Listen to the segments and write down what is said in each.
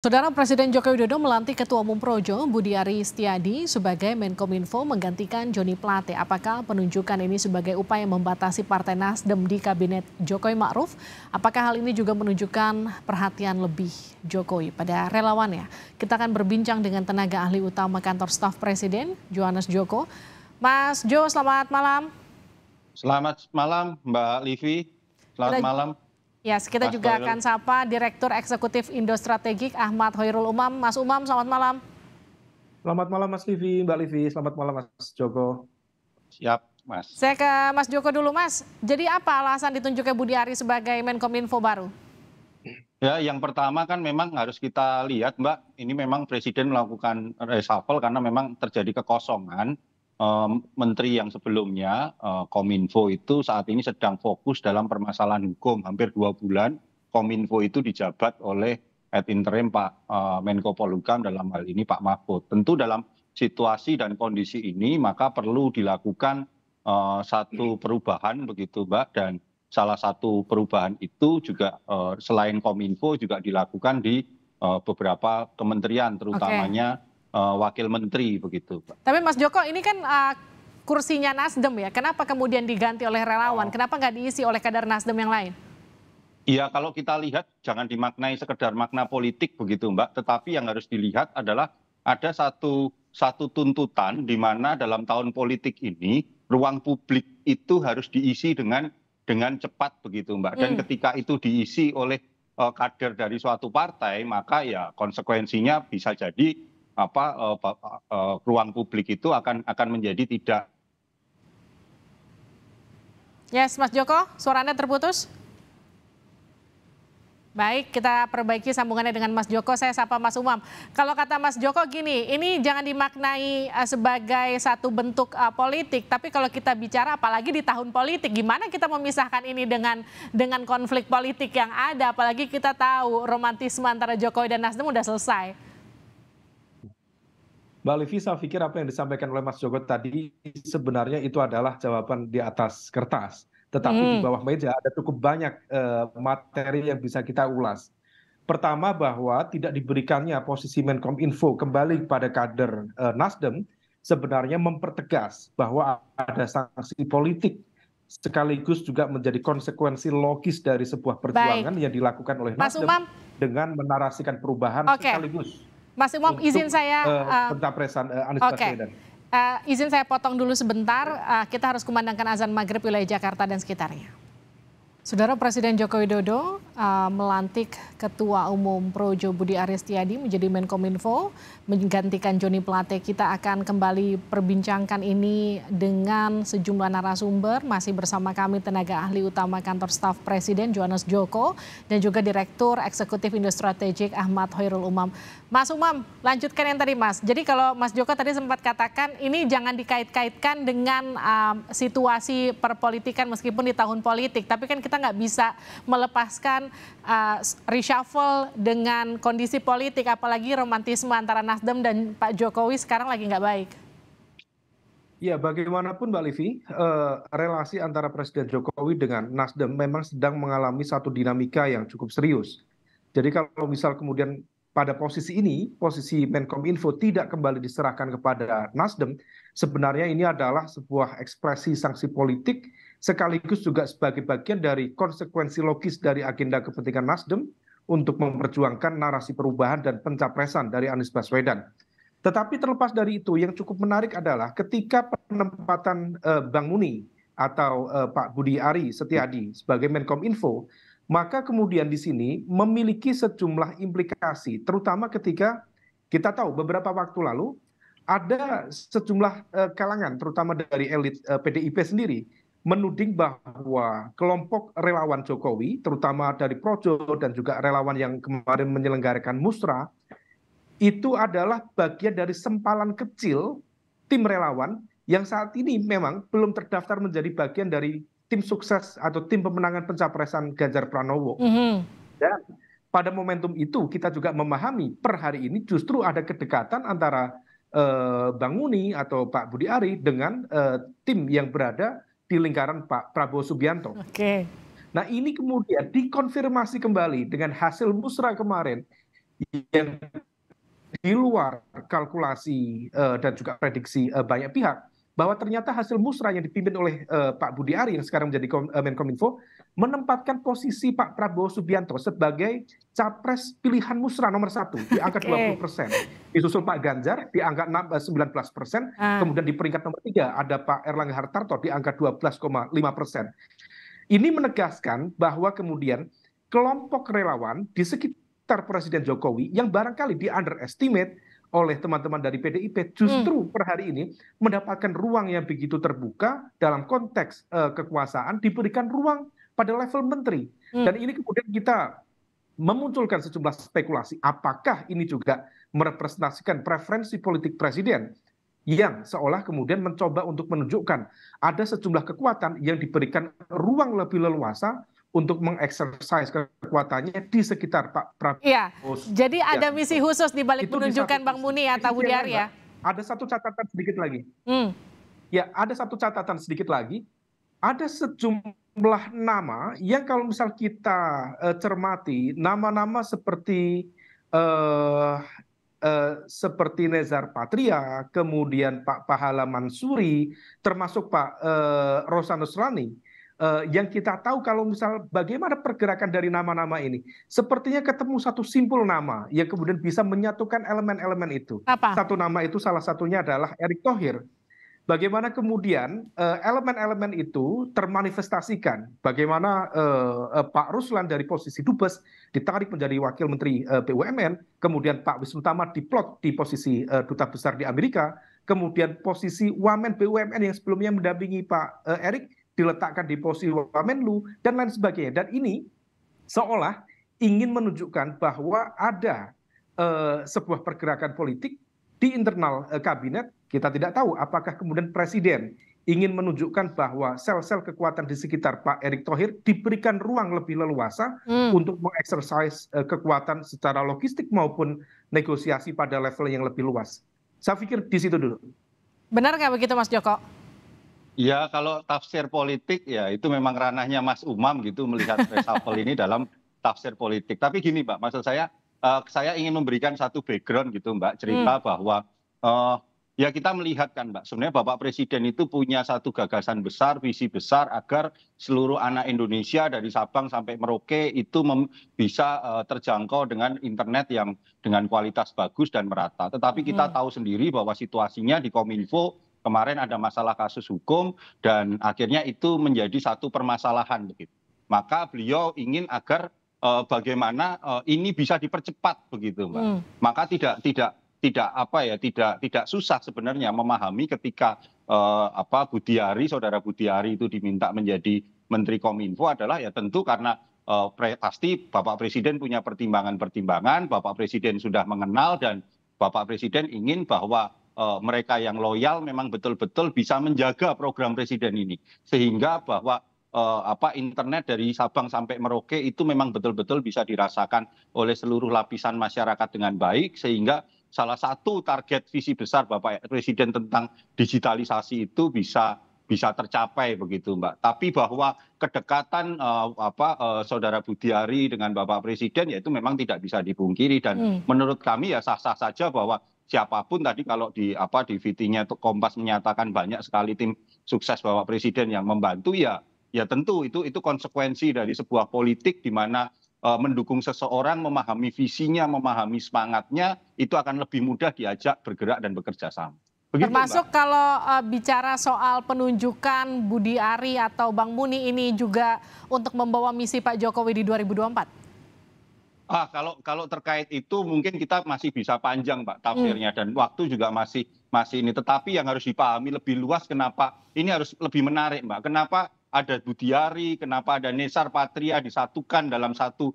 Saudara Presiden Joko Widodo melantik Ketua Umum Projo Budi Ari Setiadi sebagai Menkominfo menggantikan Joni Plate. Apakah penunjukan ini sebagai upaya membatasi Partai Nasdem di Kabinet Jokowi Ma'ruf? Apakah hal ini juga menunjukkan perhatian lebih Jokowi pada relawannya? Kita akan berbincang dengan tenaga ahli utama Kantor Staf Presiden, Johannes Joko. Mas Jo, selamat malam. Selamat malam Mbak Livi, selamat malam. Ya, kita Mas juga Hoirul. akan sapa Direktur Eksekutif Indo Strategik Ahmad Hoirul Umam. Mas Umam, selamat malam. Selamat malam Mas Livi, Mbak Livi, selamat malam Mas Joko. Siap Mas. Saya ke Mas Joko dulu, Mas. Jadi apa alasan ditunjuknya Budi Ari sebagai Menkominfo baru? Ya, yang pertama kan memang harus kita lihat Mbak, ini memang Presiden melakukan reshuffle karena memang terjadi kekosongan. Menteri yang sebelumnya, Kominfo itu saat ini sedang fokus dalam permasalahan hukum. Hampir 2 bulan Kominfo itu dijabat oleh ad interim Pak Menko Polhukam, dalam hal ini Pak Mahfud. Tentu dalam situasi dan kondisi ini maka perlu dilakukan satu perubahan begitu Mbak, dan salah satu perubahan itu juga selain Kominfo juga dilakukan di beberapa kementerian, terutamanya wakil menteri begitu Pak. Tapi Mas Joko, ini kan kursinya Nasdem ya. Kenapa kemudian diganti oleh relawan? Kenapa nggak diisi oleh kader Nasdem yang lain? Iya, kalau kita lihat jangan dimaknai sekedar makna politik begitu Mbak, tetapi yang harus dilihat adalah ada satu tuntutan di mana dalam tahun politik ini ruang publik itu harus diisi dengan cepat begitu Mbak. Dan ketika itu diisi oleh kader dari suatu partai, maka ya konsekuensinya bisa jadi ruang publik itu akan menjadi tidak. Yes, Mas Joko, suara Anda terputus. Baik, kita perbaiki sambungannya dengan Mas Joko. Saya sapa Mas Umam. Kalau kata Mas Joko gini, ini jangan dimaknai sebagai satu bentuk politik. Tapi kalau kita bicara apalagi di tahun politik, gimana kita memisahkan ini dengan konflik politik yang ada? Apalagi kita tahu romantisme antara Jokowi dan Nasdem udah selesai. Mbak Livi, saya pikir apa yang disampaikan oleh Mas Joko tadi sebenarnya itu adalah jawaban di atas kertas. Tetapi di bawah meja ada cukup banyak materi yang bisa kita ulas. Pertama, bahwa tidak diberikannya posisi Menkominfo kembali kepada kader Nasdem sebenarnya mempertegas bahwa ada sanksi politik sekaligus juga menjadi konsekuensi logis dari sebuah perjuangan yang dilakukan oleh Nasdem dengan menarasikan perubahan sekaligus. Mas Umam, izin saya pencapresan Anies Baswedan. Izin saya potong dulu sebentar. Kita harus kumandangkan azan maghrib wilayah Jakarta dan sekitarnya. Saudara Presiden Joko Widodo melantik Ketua Umum Projo Budi Ari Setiadi menjadi Menkominfo menggantikan Joni Plate. Kita akan kembali perbincangkan ini dengan sejumlah narasumber. Masih bersama kami tenaga ahli utama Kantor Staf Presiden Johannes Joko dan juga Direktur Eksekutif Indo Strategik Ahmad Hoirul Umam. Mas Umam, lanjutkan yang tadi Mas. Jadi kalau Mas Joko tadi sempat katakan ini jangan dikait-kaitkan dengan situasi perpolitikan meskipun di tahun politik. Tapi kan kita nggak bisa melepaskan reshuffle dengan kondisi politik, apalagi romantisme antara Nasdem dan Pak Jokowi sekarang lagi nggak baik. Ya, bagaimanapun Mbak Livi, relasi antara Presiden Jokowi dengan Nasdem memang sedang mengalami satu dinamika yang cukup serius. Jadi kalau misal kemudian pada posisi ini, posisi Menkominfo tidak kembali diserahkan kepada Nasdem, sebenarnya ini adalah sebuah ekspresi sanksi politik sekaligus juga sebagai bagian dari konsekuensi logis dari agenda kepentingan Nasdem untuk memperjuangkan narasi perubahan dan pencapresan dari Anies Baswedan. Tetapi terlepas dari itu, yang cukup menarik adalah ketika penempatan Bang Muni atau Pak Budi Ari Setiadi sebagai Menkominfo, maka kemudian di sini memiliki sejumlah implikasi, terutama ketika kita tahu beberapa waktu lalu ada sejumlah kalangan, terutama dari elit PDIP sendiri, menuding bahwa kelompok relawan Jokowi, terutama dari Projo dan juga relawan yang kemarin menyelenggarakan musrah, itu adalah bagian dari sempalan kecil tim relawan yang saat ini memang belum terdaftar menjadi bagian dari tim sukses atau tim pemenangan pencapresan Ganjar Pranowo. Dan pada momentum itu kita juga memahami per hari ini justru ada kedekatan antara Bang Muni atau Pak Budi Ari dengan tim yang berada di lingkaran Pak Prabowo Subianto. Nah ini kemudian dikonfirmasi kembali dengan hasil musrah kemarin yang di luar kalkulasi dan juga prediksi banyak pihak, bahwa ternyata hasil musrah yang dipimpin oleh Pak Budi Ari yang sekarang menjadi Menkominfo menempatkan posisi Pak Prabowo Subianto sebagai capres pilihan musrah nomor satu di angka 20%. Disusul Pak Ganjar di angka 19%, kemudian di peringkat nomor 3 ada Pak Erlangga Hartarto di angka 12,5%. Ini menegaskan bahwa kemudian kelompok relawan di sekitar Presiden Jokowi yang barangkali di underestimate oleh teman-teman dari PDIP justru per hari ini mendapatkan ruang yang begitu terbuka dalam konteks kekuasaan, diberikan ruang pada level menteri. Dan ini kemudian kita memunculkan sejumlah spekulasi apakah ini juga merepresentasikan preferensi politik presiden yang seolah kemudian mencoba untuk menunjukkan ada sejumlah kekuatan yang diberikan ruang lebih leluasa untuk mengeksersis kekuatannya di sekitar Pak Prabowo. Iya, jadi ada misi khusus di balik penunjukan Bang Muni atau Budi Ari ya? Ada satu catatan sedikit lagi. Ya, ada satu catatan sedikit lagi. Ada sejumlah nama yang kalau misal kita cermati, nama-nama seperti Nezar Patria, kemudian Pak Pahala Mansuri, termasuk Pak Rosanus Rani, yang kita tahu kalau misal bagaimana pergerakan dari nama-nama ini, sepertinya ketemu satu simpul nama yang kemudian bisa menyatukan elemen-elemen itu. Apa? Satu nama itu salah satunya adalah Erick Thohir. Bagaimana kemudian elemen-elemen itu termanifestasikan, bagaimana Pak Ruslan dari posisi Dubes ditarik menjadi Wakil Menteri BUMN, kemudian Pak Wisnu Tama diplot di posisi Duta Besar di Amerika, kemudian posisi Wamen BUMN yang sebelumnya mendampingi Pak Erick diletakkan di posisi Wamenlu, dan lain sebagainya. Dan ini seolah ingin menunjukkan bahwa ada sebuah pergerakan politik di internal kabinet. Kita tidak tahu apakah kemudian Presiden ingin menunjukkan bahwa sel-sel kekuatan di sekitar Pak Erick Thohir diberikan ruang lebih leluasa untuk mengeksersis kekuatan secara logistik maupun negosiasi pada level yang lebih luas. Saya pikir di situ dulu. Benar nggak begitu Mas Joko? Ya, kalau tafsir politik ya itu memang ranahnya Mas Umam gitu melihat reshuffle ini dalam tafsir politik. Tapi gini Mbak, maksud saya ingin memberikan satu background gitu Mbak, cerita bahwa ya kita melihat kan Mbak, sebenarnya Bapak Presiden itu punya satu gagasan besar, visi besar agar seluruh anak Indonesia dari Sabang sampai Merauke itu bisa terjangkau dengan internet yang dengan kualitas bagus dan merata. Tetapi kita tahu sendiri bahwa situasinya di Kominfo kemarin ada masalah kasus hukum dan akhirnya itu menjadi satu permasalahan begitu. Maka beliau ingin agar bagaimana ini bisa dipercepat begitu Mbak. Maka tidak susah sebenarnya memahami ketika Saudara Budi Ari itu diminta menjadi Menteri Kominfo adalah ya tentu karena pasti Bapak Presiden punya pertimbangan-pertimbangan, Bapak Presiden sudah mengenal dan Bapak Presiden ingin bahwa mereka yang loyal memang betul-betul bisa menjaga program Presiden ini sehingga bahwa internet dari Sabang sampai Merauke itu memang betul-betul bisa dirasakan oleh seluruh lapisan masyarakat dengan baik sehingga salah satu target visi besar Bapak Presiden tentang digitalisasi itu bisa tercapai begitu Mbak. Tapi bahwa kedekatan Saudara Budi Ari dengan Bapak Presiden ya itu memang tidak bisa dipungkiri dan menurut kami ya sah-sah saja bahwa siapapun tadi kalau di VT-nya Kompas menyatakan banyak sekali tim sukses Bapak Presiden yang membantu ya tentu itu konsekuensi dari sebuah politik di mana mendukung seseorang, memahami visinya, memahami semangatnya, itu akan lebih mudah diajak bergerak dan bekerja sama. Begitu, termasuk Mbak. Kalau bicara soal penunjukan Budi Ari atau Bang Muni ini juga untuk membawa misi Pak Jokowi di 2024? Kalau terkait itu mungkin kita masih bisa panjang Mbak tafsirnya dan waktu juga masih ini. Tetapi yang harus dipahami lebih luas kenapa ini harus lebih menarik Mbak. Kenapa ada Budi Ari, kenapa ada Nezar Patria disatukan dalam satu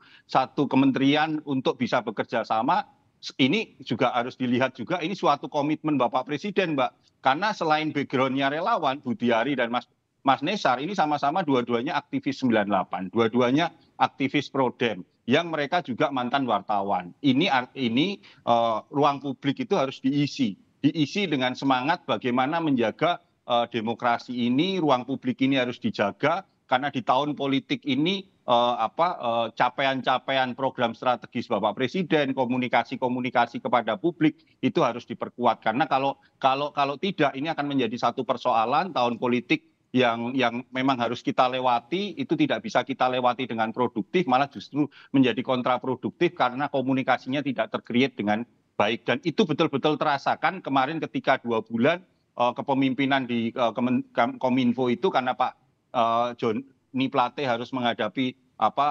kementerian untuk bisa bekerja sama. Ini juga harus dilihat juga ini suatu komitmen Bapak Presiden Mbak. Karena selain backgroundnya relawan, Budi Ari dan Mas Nezar ini sama-sama dua-duanya aktivis 98, dua-duanya aktivis Prodem yang mereka juga mantan wartawan. Ini ruang publik itu harus diisi dengan semangat bagaimana menjaga demokrasi ini, ruang publik ini harus dijaga karena di tahun politik ini capaian-capaian program strategis Bapak Presiden, komunikasi-komunikasi kepada publik itu harus diperkuat. Karena kalau tidak, ini akan menjadi satu persoalan tahun politik yang memang harus kita lewati, itu tidak bisa kita lewati dengan produktif, malah justru menjadi kontraproduktif karena komunikasinya tidak tercreate dengan baik. Dan itu betul-betul terasakan kemarin ketika 2 bulan kepemimpinan di Kominfo itu, karena Pak Joni Plate harus menghadapi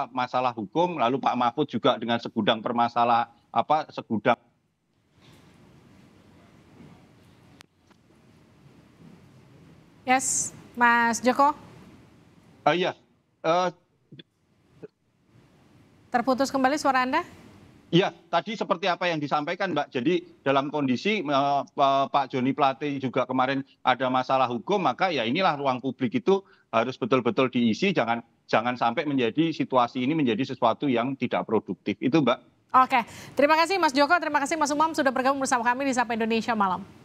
masalah hukum, lalu Pak Mahfud juga dengan segudang segudang. Yes, Mas Joko. Iya. Terputus kembali suara Anda? Iya, tadi seperti apa yang disampaikan Mbak. Jadi dalam kondisi Pak Joni Plate juga kemarin ada masalah hukum, maka ya inilah ruang publik itu harus betul-betul diisi, jangan sampai menjadi situasi ini menjadi sesuatu yang tidak produktif. Itu Mbak. Oke, terima kasih Mas Joko, terima kasih Mas Umam sudah bergabung bersama kami di Sapa Indonesia Malam.